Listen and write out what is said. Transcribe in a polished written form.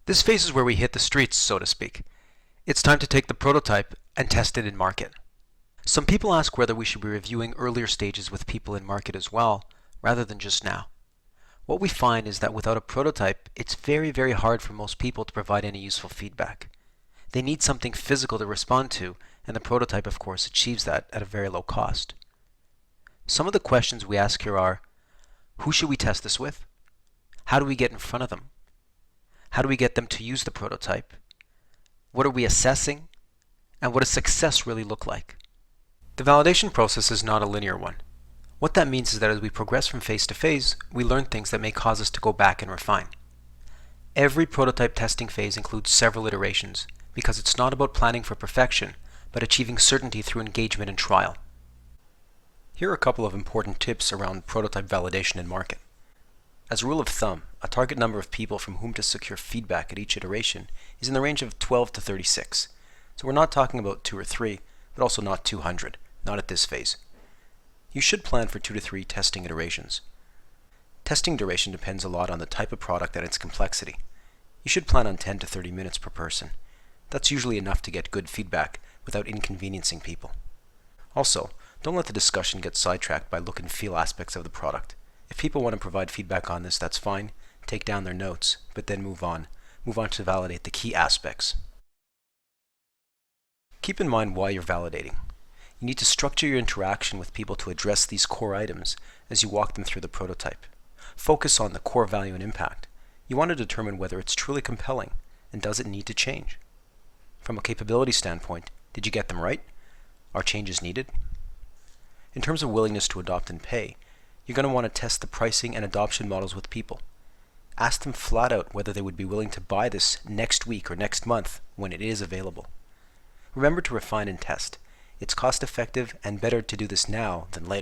This phase is where we hit the streets, so to speak. It's time to take the prototype and test it in market. Some people ask whether we should be reviewing earlier stages with people in market as well, rather than just now. What we find is that without a prototype, it's very hard for most people to provide any useful feedback. They need something physical to respond to, and the prototype, of course, achieves that at a very low cost. Some of the questions we ask here are, who should we test this with? How do we get in front of them? How do we get them to use the prototype? What are we assessing? And what does success really look like? The validation process is not a linear one. What that means is that as we progress from phase to phase, we learn things that may cause us to go back and refine. Every prototype testing phase includes several iterations, because it's not about planning for perfection, but achieving certainty through engagement and trial. Here are a couple of important tips around prototype validation in market. As a rule of thumb, a target number of people from whom to secure feedback at each iteration is in the range of 12 to 36. So we're not talking about 2 or 3, but also not 200, not at this phase. You should plan for 2 to 3 testing iterations. Testing duration depends a lot on the type of product and its complexity. You should plan on 10 to 30 minutes per person. That's usually enough to get good feedback without inconveniencing people. Also, don't let the discussion get sidetracked by look and feel aspects of the product. If people want to provide feedback on this, that's fine. Take down their notes, but then move on. Move on to validate the key aspects. Keep in mind why you're validating. You need to structure your interaction with people to address these core items as you walk them through the prototype. Focus on the core value and impact. You want to determine whether it's truly compelling, and does it need to change? From a capability standpoint, did you get them right? Are changes needed? In terms of willingness to adopt and pay, you're going to want to test the pricing and adoption models with people. Ask them flat out whether they would be willing to buy this next week or next month when it is available. Remember to refine and test. It's cost effective and better to do this now than later.